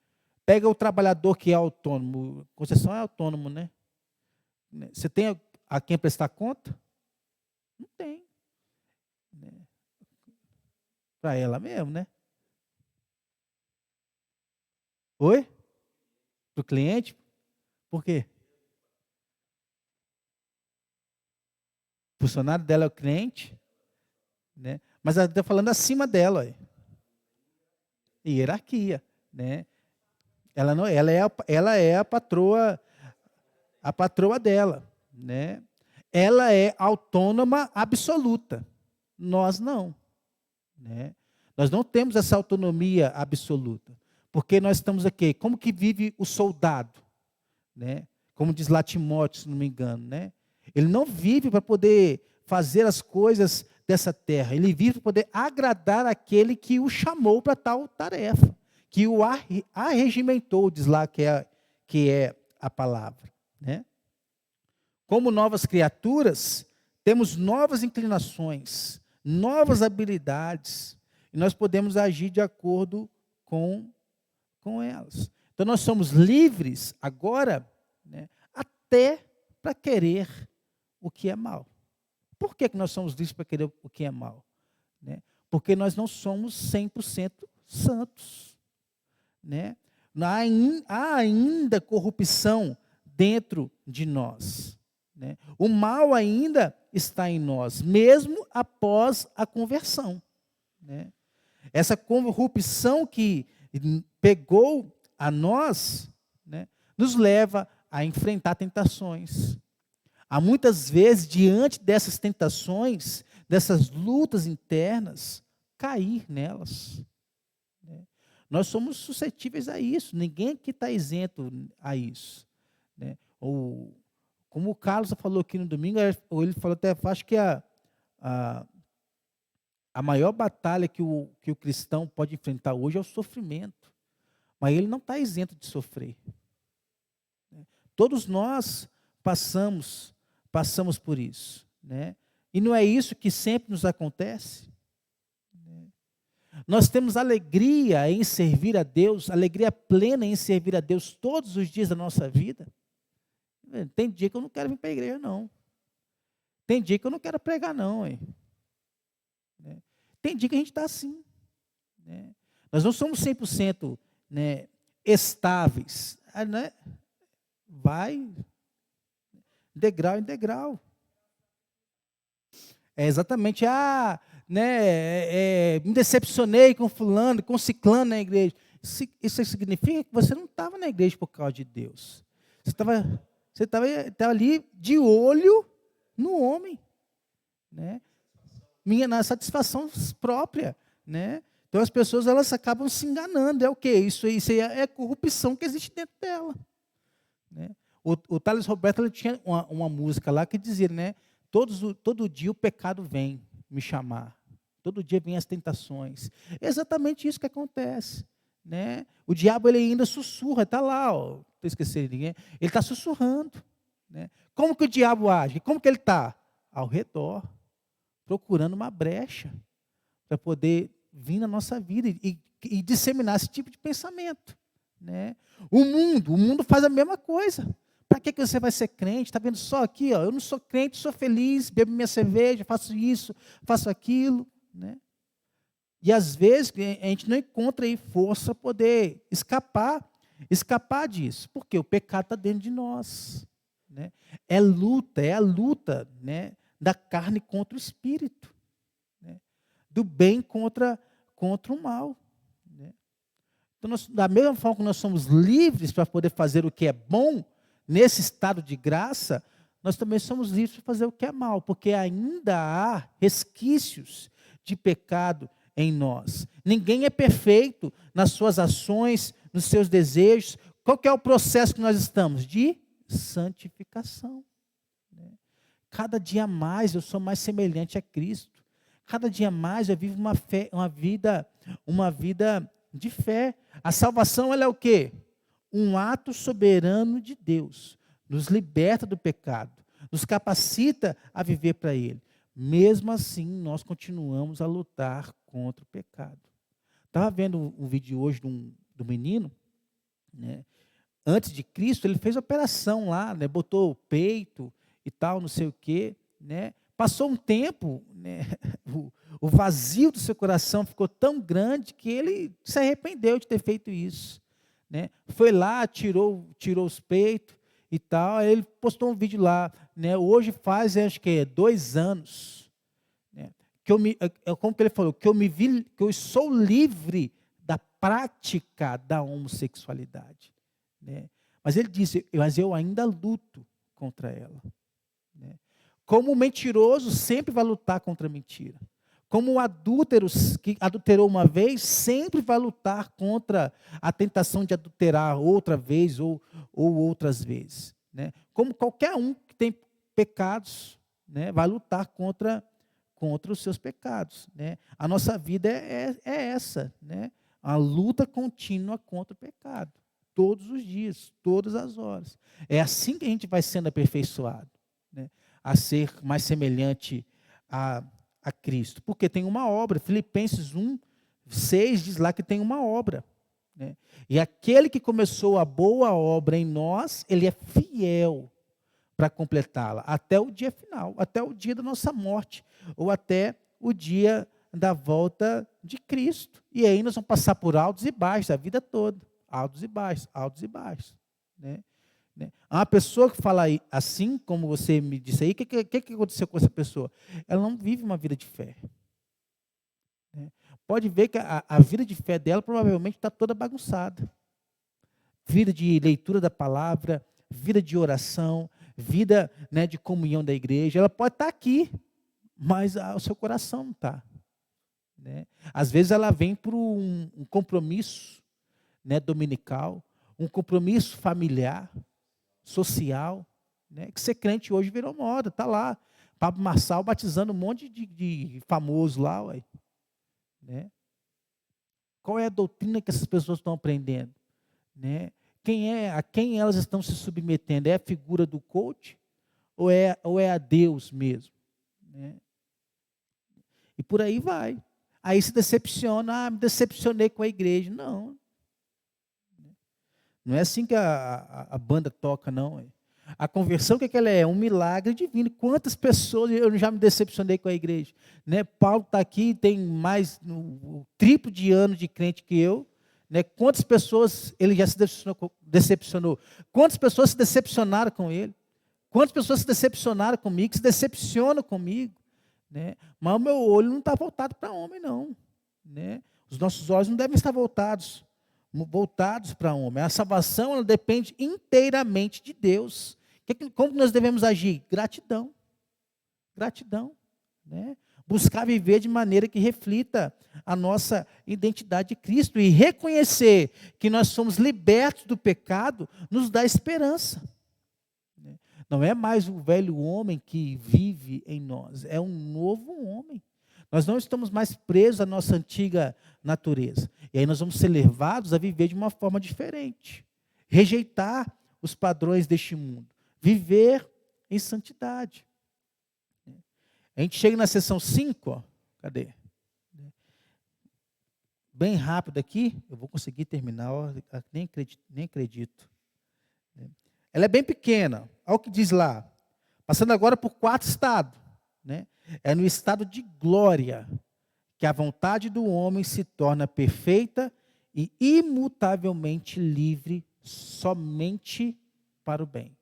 Pega o trabalhador que é autônomo, Conceição é autônomo, né? Você tem a quem prestar conta? Não tem. Para ela mesmo, né? Oi? Para o cliente? Por quê? O funcionário dela é o cliente, né? Mas ela está falando acima dela. Ó. Hierarquia, né? Ela é a patroa dela, né? Ela é autônoma absoluta. Nós não, né? Nós não temos essa autonomia absoluta. Porque nós estamos aqui, como que vive o soldado? Né? Como diz lá Timóteo, se não me engano. Né? Ele não vive para poder fazer as coisas dessa terra. Ele vive para poder agradar aquele que o chamou para tal tarefa. Que o arregimentou, diz lá que é a palavra. Né? Como novas criaturas, temos novas inclinações, novas habilidades. E nós podemos agir de acordo com elas. Então nós somos livres agora, né, até para querer o que é mal. Por que nós somos livres para querer o que é mal? Né? Porque nós não somos 100% santos. Né? Há ainda corrupção dentro de nós. Né? O mal ainda está em nós, mesmo após a conversão. Né? Essa corrupção que pegou a nós, né, nos leva a enfrentar tentações. Há muitas vezes, diante dessas tentações, dessas lutas internas, cair nelas. Né? Nós somos suscetíveis a isso, ninguém aqui está isento a isso. Né? Como o Carlos falou aqui no domingo, ele falou até, acho que a maior batalha que o cristão pode enfrentar hoje é o sofrimento. Mas ele não está isento de sofrer. Todos nós passamos por isso. Né? E não é isso que sempre nos acontece. Nós temos alegria em servir a Deus, alegria plena em servir a Deus todos os dias da nossa vida. Tem dia que eu não quero vir para a igreja, não. Tem dia que eu não quero pregar, não. Hein? Tem dia que a gente está assim. Né? Nós não somos 100%, né, estáveis. Né? Vai degrau em degrau. É exatamente, né, me decepcionei com fulano, com ciclano na igreja. Isso significa que você não estava na igreja por causa de Deus. Você estava ali de olho no homem, né? Na satisfação própria, né? Então as pessoas elas acabam se enganando. É o quê? Isso aí é corrupção que existe dentro dela, né? O Thales Roberto ele tinha uma música lá que dizia, né? Todo dia o pecado vem me chamar. Todo dia vem as tentações. É exatamente isso que acontece, né? O diabo ele ainda sussurra, está lá, ó, não esqueci de ninguém. Ele está sussurrando, né? Como que o diabo age? Como que ele está? Ao redor, procurando uma brecha para poder vir na nossa vida e disseminar esse tipo de pensamento, né? O mundo faz a mesma coisa. Para que você vai ser crente? Está vendo só aqui? Ó, eu não sou crente, sou feliz, bebo minha cerveja, faço isso, faço aquilo, né? E às vezes a gente não encontra aí força para poder escapar disso. Porque o pecado está dentro de nós, né? É a luta, né, da carne contra o espírito, né? Do bem contra o mal, né? Então, da mesma forma que nós somos livres para poder fazer o que é bom, nesse estado de graça, nós também somos livres para fazer o que é mal, porque ainda há resquícios de pecado em nós. Ninguém é perfeito nas suas ações, nos seus desejos. Qual que é o processo que nós estamos? De santificação, né? Cada dia mais eu sou mais semelhante a Cristo. Cada dia mais eu vivo uma vida de fé. A salvação ela é o quê? Um ato soberano de Deus. Nos liberta do pecado, nos capacita a viver para Ele. Mesmo assim, nós continuamos a lutar contra o pecado. Estava vendo um vídeo hoje do menino, né? Antes de Cristo, ele fez operação lá, né? Botou o peito e tal, não sei o quê, né? Passou um tempo, né? O vazio do seu coração ficou tão grande que ele se arrependeu de ter feito isso, né? Foi lá, tirou os peitos e tal. Aí ele postou um vídeo lá, né? Hoje faz, acho que 2 anos, né? Como que ele falou? Que eu sou livre da prática da homossexualidade, né? Mas ele disse, mas eu ainda luto contra ela, né? Como o mentiroso sempre vai lutar contra a mentira. Como o adúltero que adulterou uma vez, sempre vai lutar contra a tentação de adulterar outra vez ou outras vezes, né? Como qualquer um que tem pecados, né, vai lutar contra os seus pecados, né? A nossa vida é essa, né? A luta contínua contra o pecado. Todos os dias, todas as horas. É assim que a gente vai sendo aperfeiçoado, né? A ser mais semelhante a Cristo. Porque tem uma obra. Filipenses 1:6 diz lá que tem uma obra, né? E aquele que começou a boa obra em nós, ele é fiel para completá-la até o dia final, até o dia da nossa morte, ou até o dia da volta de Cristo. E aí nós vamos passar por altos e baixos a vida toda. Altos e baixos, né? Uma pessoa que fala assim, como você me disse aí, o que aconteceu com essa pessoa? Ela não vive uma vida de fé, né? Pode ver que a vida de fé dela provavelmente está toda bagunçada. Vida de leitura da palavra, vida de oração, vida, né, de comunhão da igreja. Ela pode estar aqui, mas o seu coração não está, né? Às vezes ela vem por um compromisso, né, dominical, um compromisso familiar, social, né? Que ser crente hoje virou moda, está lá. Pablo Marçal batizando um monte de famoso lá, ué, né? Qual é a doutrina que essas pessoas estão aprendendo, né? A quem elas estão se submetendo? É a figura do coach ou é a Deus mesmo, né? E por aí vai. Aí se decepciona, me decepcionei com a igreja. Não é assim que a banda toca, não. A conversão, o que ela é? Um milagre divino. Quantas pessoas eu já me decepcionei com a igreja, né? Paulo está aqui, tem mais o triplo de anos de crente que eu, né? Quantas pessoas ele já se decepcionou? Quantas pessoas se decepcionaram com ele? Quantas pessoas se decepcionaram comigo, se decepcionam comigo, né? Mas o meu olho não está voltado para homem, não, né? Os nossos olhos não devem estar voltados para homem. A salvação, ela depende inteiramente de Deus. Como nós devemos agir? Gratidão. Gratidão, né? Buscar viver de maneira que reflita a nossa identidade de Cristo e reconhecer que nós somos libertos do pecado nos dá esperança. Não é mais o velho homem que vive em nós, é um novo homem. Nós não estamos mais presos à nossa antiga natureza. E aí nós vamos ser levados a viver de uma forma diferente. Rejeitar os padrões deste mundo. Viver em santidade. A gente chega na seção 5, ó. Cadê? Bem rápido aqui, eu vou conseguir terminar, ó, nem acredito. Ela é bem pequena, olha o que diz lá. Passando agora por 4 estados. Né? É no estado de glória que a vontade do homem se torna perfeita e imutavelmente livre somente para o bem.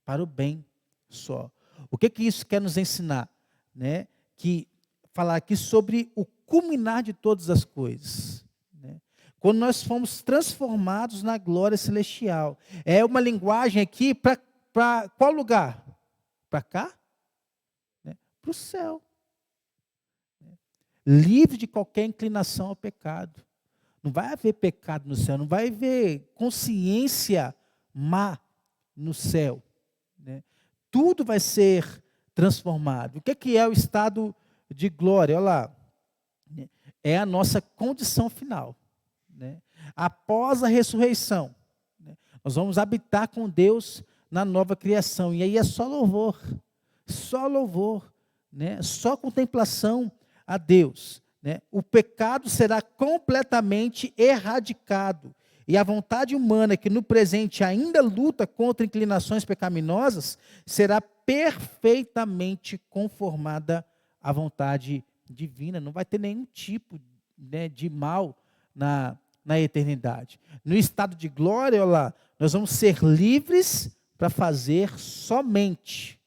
Para o bem só. O que isso quer nos ensinar? Né? Que falar aqui sobre o culminar de todas as coisas. Né? Quando nós fomos transformados na glória celestial. É uma linguagem aqui para qual lugar? Para cá? Né? Para o céu. Livre de qualquer inclinação ao pecado. Não vai haver pecado no céu, não vai haver consciência má no céu. Né? Tudo vai ser transformado. O que é o estado de glória? Olha lá. É a nossa condição final. Né? Após a ressurreição, né? Nós vamos habitar com Deus na nova criação. E aí é só louvor. Só louvor. Né? Só contemplação a Deus. Né? O pecado será completamente erradicado. E a vontade humana, que no presente ainda luta contra inclinações pecaminosas, será perfeitamente conformada à vontade divina. Não vai ter nenhum tipo, né, de mal na eternidade. No estado de glória, olha lá, nós vamos ser livres para fazer somente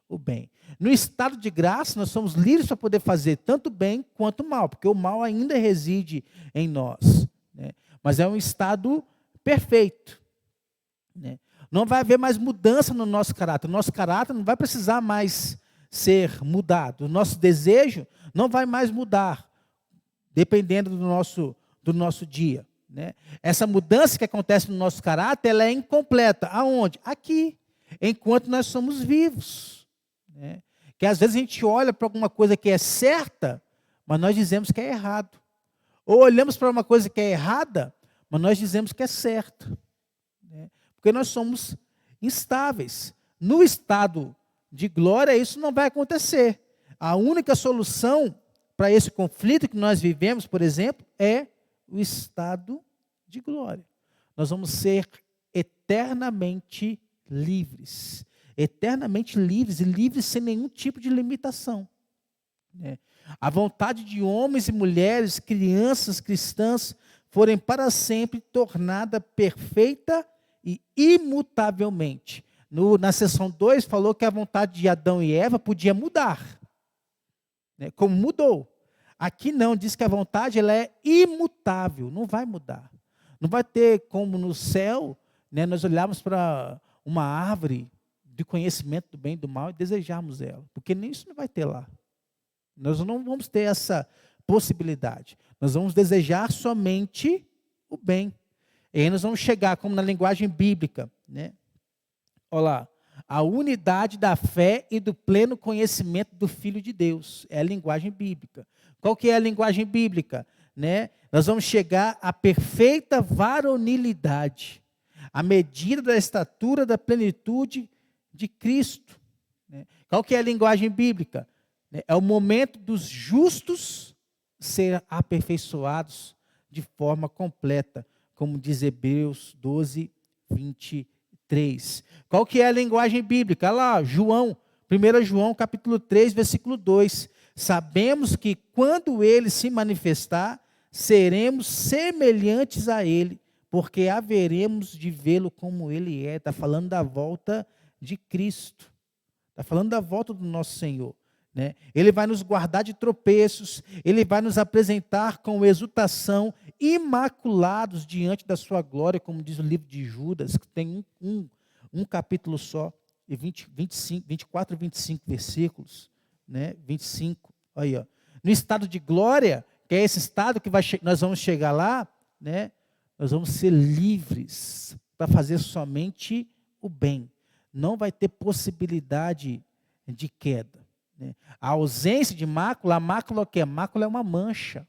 o bem. No estado de graça, nós somos livres para poder fazer tanto bem quanto mal, porque o mal ainda reside em nós. Né? Mas é um estado perfeito. Né? Não vai haver mais mudança no nosso caráter. O nosso caráter não vai precisar mais ser mudado. O nosso desejo não vai mais mudar, dependendo do nosso dia. Né? Essa mudança que acontece no nosso caráter, ela é incompleta. Aonde? Aqui, enquanto nós somos vivos. Né? Que às vezes a gente olha para alguma coisa que é certa, mas nós dizemos que é errado. Ou olhamos para uma coisa que é errada, mas nós dizemos que é certa. Né? Porque nós somos instáveis. No estado de glória, isso não vai acontecer. A única solução para esse conflito que nós vivemos, por exemplo, é o estado de glória. Nós vamos ser eternamente livres. Eternamente livres e livres sem nenhum tipo de limitação. Né? A vontade de homens e mulheres, crianças cristãs, forem para sempre tornada perfeita e imutavelmente. Na seção 2 falou que a vontade de Adão e Eva podia mudar. Né? Como mudou. Aqui não, diz que a vontade ela é imutável, não vai mudar. Não vai ter como no céu, né, nós olharmos para uma árvore de conhecimento do bem e do mal e desejarmos ela. Porque nem isso não vai ter lá. Nós não vamos ter essa possibilidade. Nós vamos desejar somente o bem. E aí nós vamos chegar, como na linguagem bíblica, né? Olha lá, a unidade da fé e do pleno conhecimento do Filho de Deus. É a linguagem bíblica. Qual que é a linguagem bíblica? Né? Nós vamos chegar à perfeita varonilidade, à medida da estatura da plenitude de Cristo. Né? Qual que é a linguagem bíblica? É o momento dos justos ser aperfeiçoados de forma completa, como diz Hebreus 12, 23. Qual que é a linguagem bíblica? Olha lá, João, 1 João capítulo 3, versículo 2. Sabemos que quando ele se manifestar, seremos semelhantes a ele, porque haveremos de vê-lo como ele é. Está falando da volta de Cristo. Está falando da volta do nosso Senhor. né? Ele vai nos guardar de tropeços, Ele vai nos apresentar com exultação, imaculados diante da sua glória, como diz o livro de Judas, que tem um capítulo só, e 24 e 25 versículos, né? 25, aí, ó. No estado de glória, que é esse estado que nós vamos chegar lá, né? Nós vamos ser livres para fazer somente o bem. Não vai ter possibilidade de queda, né? A ausência de mácula, a mácula é o quê? A mácula é uma mancha,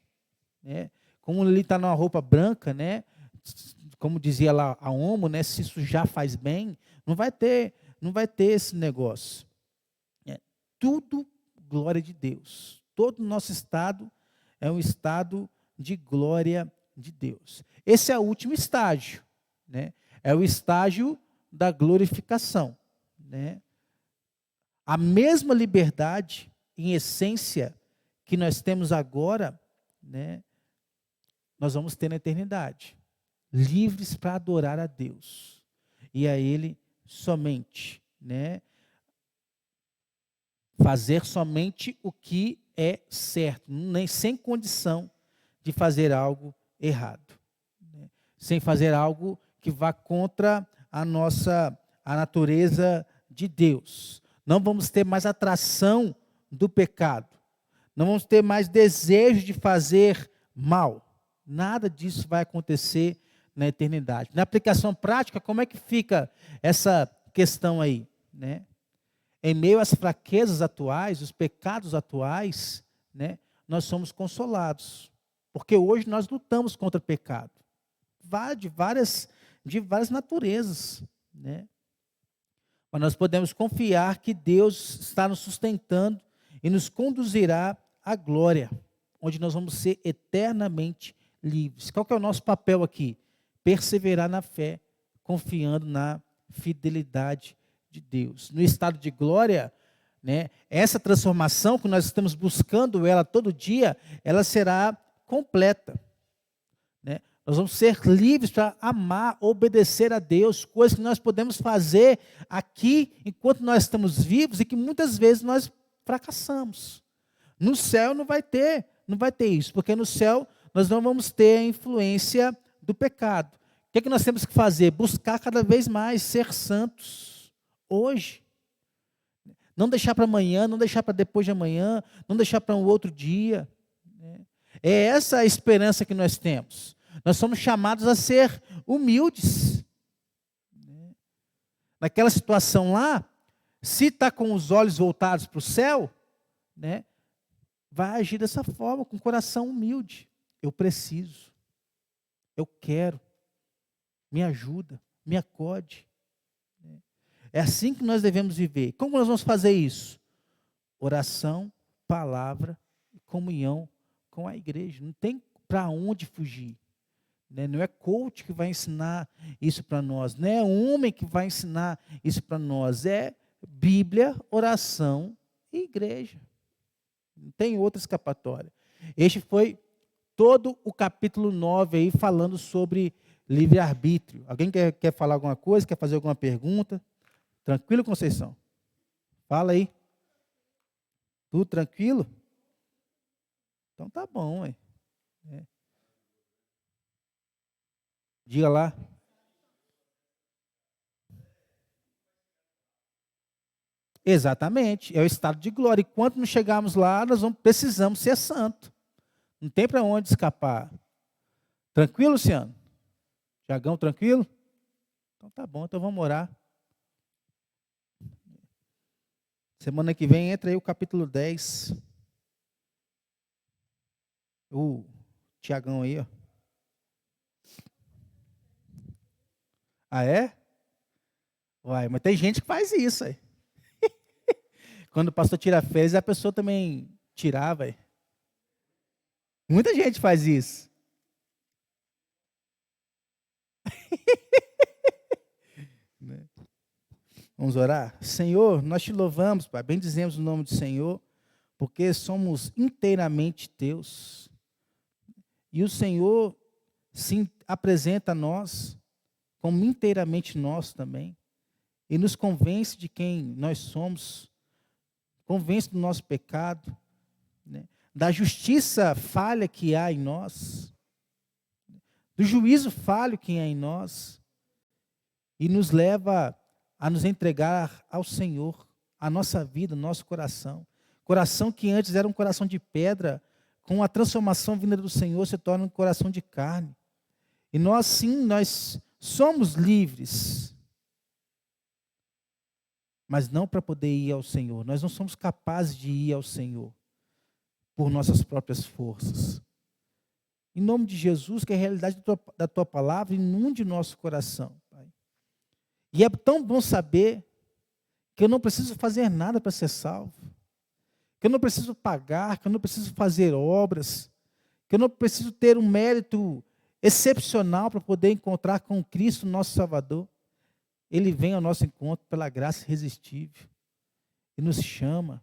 né? Como ele está numa roupa branca, né? Como dizia lá a Omo, né? Se isso já faz bem, não vai ter esse negócio. É tudo glória de Deus. Todo o nosso estado é um estado de glória de Deus. Esse é o último estágio, né? É o estágio da glorificação, né? A mesma liberdade, em essência, que nós temos agora, né? Nós vamos ter na eternidade, livres para adorar a Deus e a Ele somente, né? Fazer somente o que é certo, nem sem condição de fazer algo errado, né? Sem fazer algo que vá contra a natureza de Deus. Não vamos ter mais atração do pecado, não vamos ter mais desejo de fazer mal. Nada disso vai acontecer na eternidade. Na aplicação prática, como é que fica essa questão aí, né? Em meio às fraquezas atuais, os pecados atuais, né, nós somos consolados. Porque hoje nós lutamos contra o pecado. De várias naturezas, né? Mas nós podemos confiar que Deus está nos sustentando e nos conduzirá à glória, onde nós vamos ser eternamente livres. Qual que é o nosso papel aqui? Perseverar na fé, confiando na fidelidade de Deus. No estado de glória, né, essa transformação que nós estamos buscando ela todo dia, ela será completa, né? Nós vamos ser livres para amar, obedecer a Deus, coisas que nós podemos fazer aqui enquanto nós estamos vivos e que muitas vezes nós fracassamos. No céu não vai ter isso, porque no céu nós não vamos ter a influência do pecado. O que é que nós temos que fazer? Buscar cada vez mais ser santos hoje. Não deixar para amanhã, não deixar para depois de amanhã, não deixar para um outro dia. É essa a esperança que nós temos. Nós somos chamados a ser humildes. Naquela situação lá, se está com os olhos voltados para o céu, né, vai agir dessa forma, com o coração humilde. Eu preciso, eu quero, me ajuda, me acode. É assim que nós devemos viver. Como nós vamos fazer isso? Oração, palavra e comunhão com a igreja. Não tem para onde fugir. Não é coach que vai ensinar isso para nós. Não é homem que vai ensinar isso para nós. É Bíblia, oração e igreja. Não tem outra escapatória. Este foi todo o capítulo 9 aí falando sobre livre-arbítrio. Alguém quer falar alguma coisa? Quer fazer alguma pergunta? Tranquilo, Conceição? Fala aí. Tudo tranquilo? Então tá bom, hein? Diga lá. Exatamente, é o estado de glória. E quando não chegarmos lá, precisamos ser santo. Não tem para onde escapar. Tranquilo, Luciano? Tiagão, tranquilo? Então tá bom, então vamos orar. Semana que vem entra aí o capítulo 10. O Tiagão aí, ó. Ah, é? Uai, mas tem gente que faz isso aí. Quando o pastor tira férias, a pessoa também tirava. Muita gente faz isso. Vamos orar? Senhor, nós te louvamos, Pai, bendizemos o nome do Senhor, porque somos inteiramente teus. E o Senhor se apresenta a nós como inteiramente nós também. E nos convence de quem nós somos, convence do nosso pecado, né? Da justiça falha que há em nós, do juízo falho que há em nós, e nos leva a nos entregar ao Senhor, a nossa vida, o nosso coração. Coração que antes era um coração de pedra, com a transformação vinda do Senhor, se torna um coração de carne. E nós, sim, nós somos livres, mas não para poder ir ao Senhor. Nós não somos capazes de ir ao Senhor por nossas próprias forças. Em nome de Jesus, que a realidade da tua palavra inunde o nosso coração, Pai. E é tão bom saber que eu não preciso fazer nada para ser salvo, que eu não preciso pagar, que eu não preciso fazer obras, que eu não preciso ter um mérito excepcional para poder encontrar com Cristo, nosso Salvador. Ele vem ao nosso encontro pela graça irresistível e nos chama,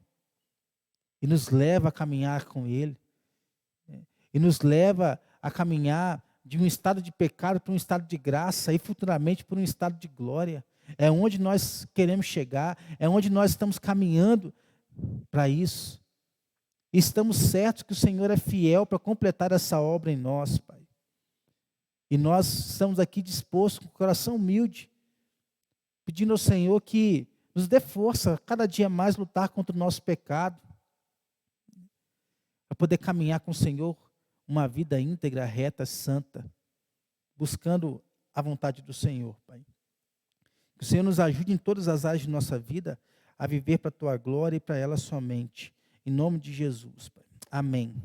e nos leva a caminhar com Ele, e nos leva a caminhar de um estado de pecado para um estado de graça e futuramente para um estado de glória. É onde nós queremos chegar, é onde nós estamos caminhando para isso. E estamos certos que o Senhor é fiel para completar essa obra em nós, Pai. E nós estamos aqui dispostos, com o coração humilde, pedindo ao Senhor que nos dê força, cada dia mais lutar contra o nosso pecado, para poder caminhar com o Senhor uma vida íntegra, reta, santa, buscando a vontade do Senhor, Pai. Que o Senhor nos ajude em todas as áreas de nossa vida a viver para a Tua glória e para ela somente. Em nome de Jesus, Pai. Amém.